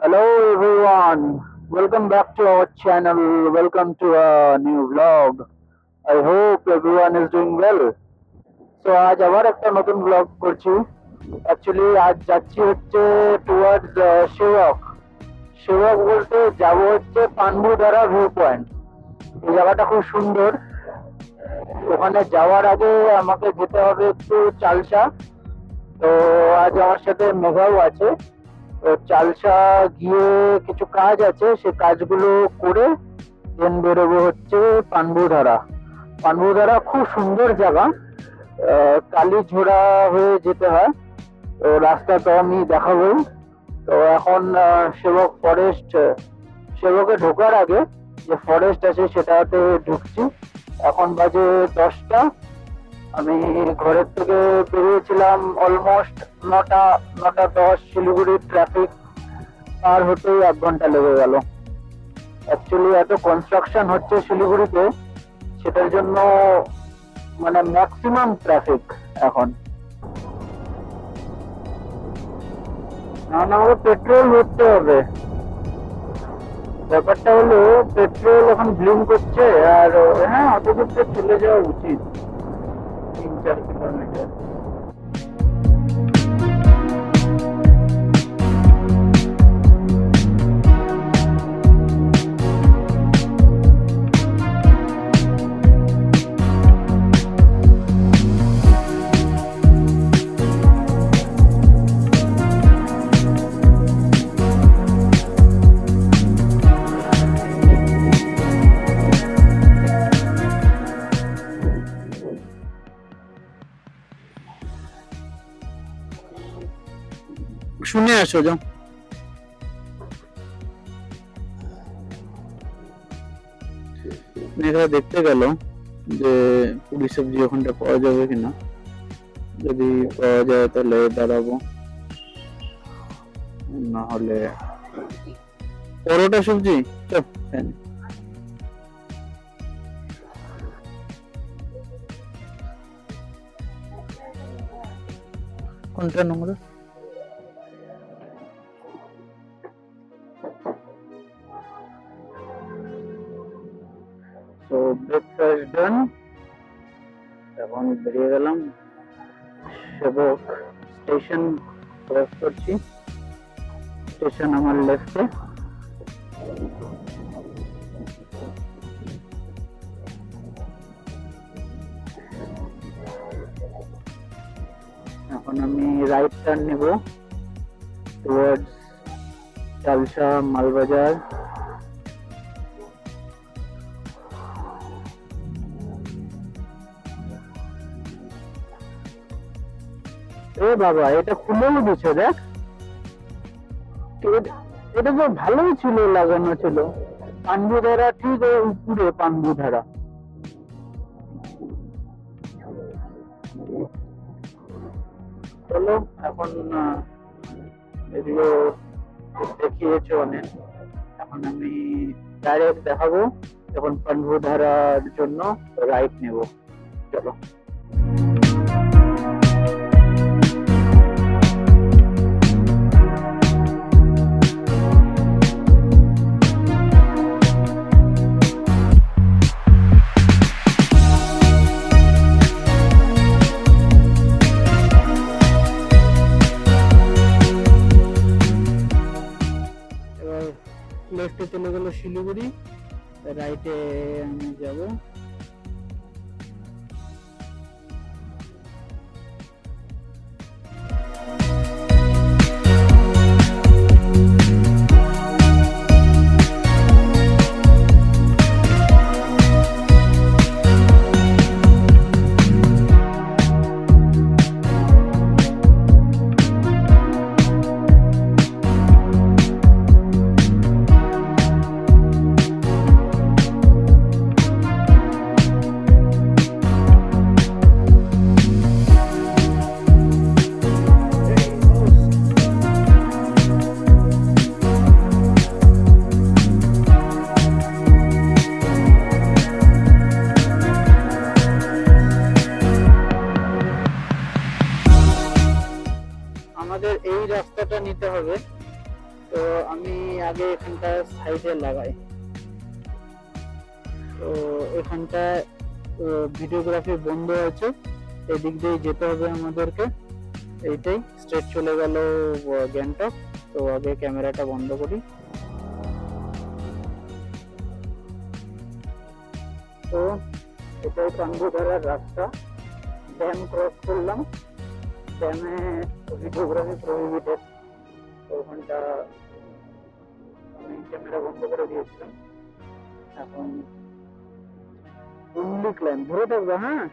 Hello everyone, welcome back to our channel. Welcome to a new vlog. I hope everyone is doing well. So আজ আবার একটা নতুন blog করছি। Actually আজ যাচ্ছি হচ্ছে টুয়ার্ডস শিবক। শিবক বলতে যাব হচ্ছে পান্ডুধারা ভিউ পয়েন্ট। এই জায়গাটা খুব সুন্দর। ওখানে যাওয়ার আগে আমাকে যেতে হবে একটু চালসা। তো আজ আমার সাথে মেঘাও আছে। তো চালসা গিয়ে কিছু কাজ আছে, সে কাজগুলো করে দেন বেরোবো হচ্ছে পান্ডুধারা। পান্ডুধারা খুব সুন্দর জায়গা। কালীঝোড়া হয়ে যেতে হয়। তো রাস্তা তো আমি দেখাবোই। তো এখন সেবক ফরেস্ট, সেবকে ঢোকার আগে যে ফরেস্ট আছে সেটাতে ঢুকছি। এখন বাজে 10টা। আমি ঘরের থেকে বেরিয়েছিলাম অলমোস্ট 9টা 10। শিলিগুড়ির ট্রাফিক পার হতেই 1 ঘন্টা লেগে গেল। অ্যাকচুয়ালি এত কনস্ট্রাকশন হচ্ছে শিলিগুড়িতে, সেটার জন্য মানে ম্যাক্সিমাম ট্রাফিক এখন। না না, আমাকে পেট্রোল ভরতে হবে। ব্যাপারটা হলো পেট্রোল এখন ব্লিং করছে, আর হ্যাঁ অত দূরটা চলে যাওয়া উচিত, 3-4 কিলোমিটার। শুনে আসো যাও। এখানে দেখতে গেল যে পুরি সবজি ওখানটা পাওয়া যাবে কিনা। যদি পাওয়া যায় তাহলে দাঁড়াবো, না হলে পরোটা সবজি চপ। কোনটা নোংরা? তো ব্রেকফাস্ট ডান। এখন বেরিয়ে গেলাম। সেবক স্টেশন ক্রস করছি। স্টেশন আমার লেফটে। এখন আমি রাইট টার্ন নেব টুয়ার্ডস চালসা মালবাজার। এ বাবা, এটা খুলেও দিচ্ছে, দেখ। এটা তো ভালোই ছিল, লাগানো ছিল। পান্ডুধারা ঠিক ওই উপরে পান্ডুধারা। চলো এখন এদিকে দেখিয়েছো অনেক, এখন আমি ডাইরেক্ট দেখাবো। এখন পান্ডুধারার জন্য রাইট নেব। চলো। লেফটে চলে গেল শিলিগুড়ি, রাইটে আমি যাব। তো আমি আগে এখানটা সাইডে লাগাই। তো এখানটা ভিডিওগ্রাফি বন্ধ আছে, এদিক দিয়ে যেতে হবে আমাদেরকে। এইটাই স্ট্রেট চলে গেল গ্যাংটক। তো আগে ক্যামেরাটা বন্ধ করি। তো এটাই পান্ডুধারার রাস্তা। ড্যাম ক্রস করলাম, ড্যামে ভিডিওগ্রাফি প্রহিবিটেড। ওখানটা আমি ক্যামেরা বন্ধ করে দিয়েছিলাম। এখন অনলি ক্লাইম, ধরে থাকবে। হ্যাঁ,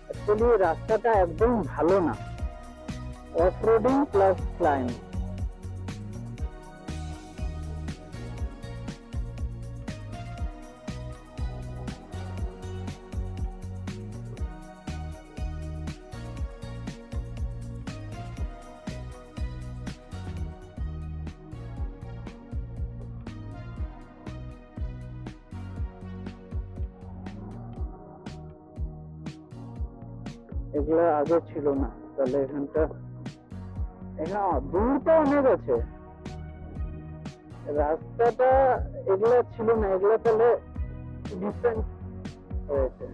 অ্যাকচুয়ালি রাস্তাটা একদম ভালো না, অফ রোডিং প্লাস ক্লাইম। এগুলো আগে ছিল না, তাহলে এখানটা দূরটা অনেক আছে, রাস্তাটা এগুলা ছিল না, এগুলা তাহলে ডিফারেন্ট হয়েছে।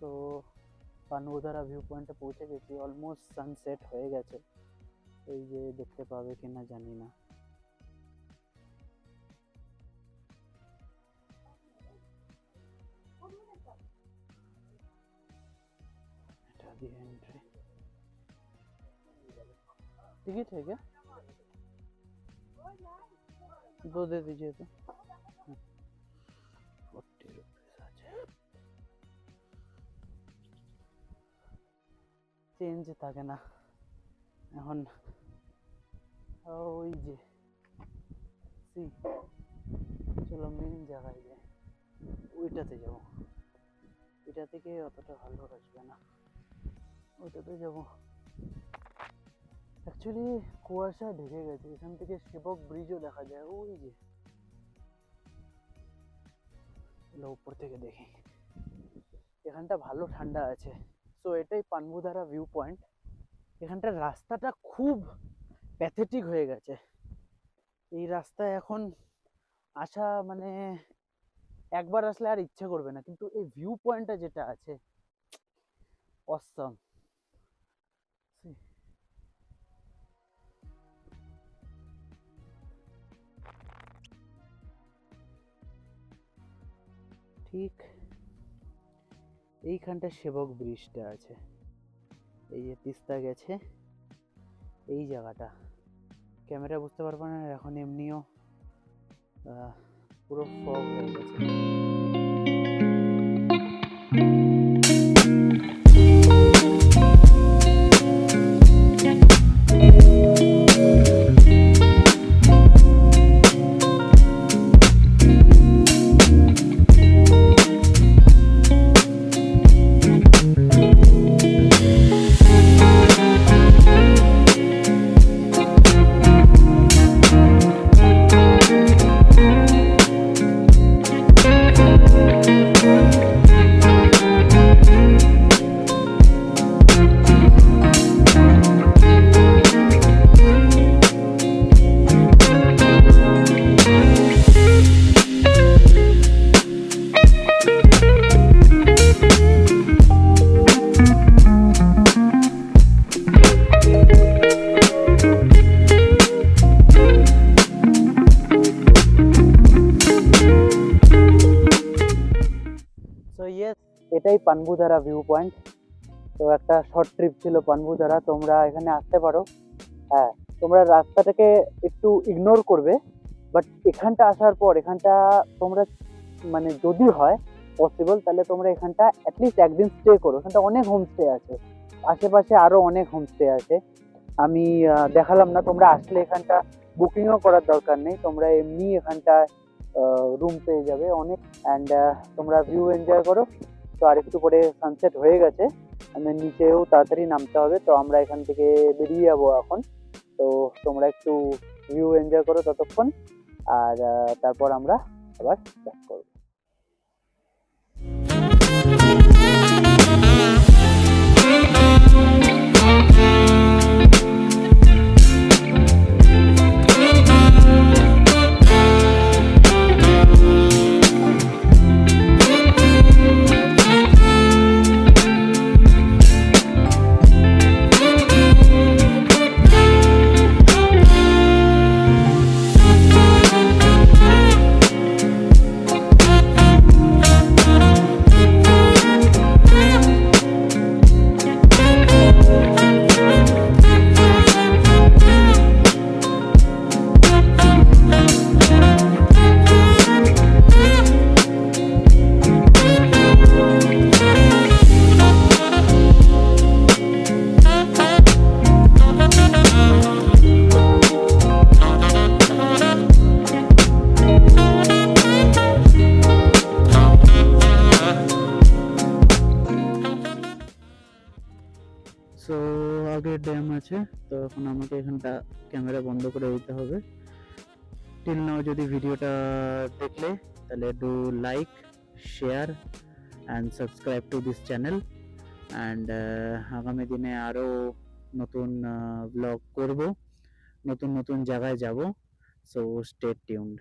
তো পান্ডুধারা ভিউ পয়েন্টে পৌঁছে গেছি, অলমোস্ট সানসেট হয়ে গেছে। এই যে দেখতে পাবে কিনা জানি না। এটা দিয়ে एंट्री टिकट है क्या? 2 दे दीजिए तो। 40 रुपीस আছে, চেঞ্জ থাকে না এখন। ওই যে সি, চলো মেন জায়গায় যাই, ওইটাতে যাবো। এটা থেকে অতটা ভালো আসবে না, ওইটাতে যাবো। অ্যাকচুয়ালি কুয়াশা ঢেকে গেছে, এখান থেকে সেবক ব্রিজও দেখা যায়। ওই যে উপর থেকে দেখি, এখানটা ভালো ঠান্ডা আছে। সো এটাই পান্ডুধারা ভিউ পয়েন্ট। এখানটার রাস্তাটা খুব প্যাথেটিক হয়ে গেছে। এই রাস্তায় এখন আসা মানে একবার আসলে আর ইচ্ছে করবে না, কিন্তু এই ভিউ পয়েন্টটা যেটা আছে অসম। ঠিক এইখানটা সেবক ব্রিজটা আছে, এই যে তিস্তা গেছে এই জায়গাটা। ক্যামেরা বুঝতে পারবো না এখন, এমনিও পুরো ফগ হয়ে গেছে। পানবুধারা ভিউ পয়েন্ট। তো একটা শর্ট ট্রিপ ছিল পানবুধারা, তোমরা এখানে আসতে পারো। হ্যাঁ, তোমরা রাস্তাটাকে একটু ইগনোর করবে, বাট এখানটা আসার পর এখানটা তোমরা মানে যদি হয় পসিবল তাহলে তোমরা এখানটা অ্যাটলিস্ট একদিন স্টে করো। এখানটা অনেক হোমস্টে আছে, আশেপাশে আরো অনেক হোমস্টে আছে। আমি দেখালাম না, তোমরা আসলে এখানটা বুকিংও করার দরকার নেই, তোমরা এমনি এখানটা রুম পেয়ে যাবে অনেক। অ্যান্ড তোমরা ভিউ এনজয় করো। তো আর একটু পরে সানসেট হয়ে গেছে, আমাদের নিচেও তাড়াতাড়ি নামতে হবে, তো আমরা এখান থেকে বেরিয়ে যাবো এখন। তো তোমরা একটু ভিউ এনজয় করো ততক্ষণ, আর তারপর আমরা আবার ব্যাক করবো। সো আগে ড্যাম আছে, তো এখন আমাকে এখানটা ক্যামেরা বন্ধ করে দিতে হবে। টিল নাও যদি ভিডিওটা দেখলে তাহলে do like, share and subscribe to this channel. And আগামী দিনে আরও নতুন ব্লগ করব, নতুন নতুন জায়গায় যাব। So stay tuned.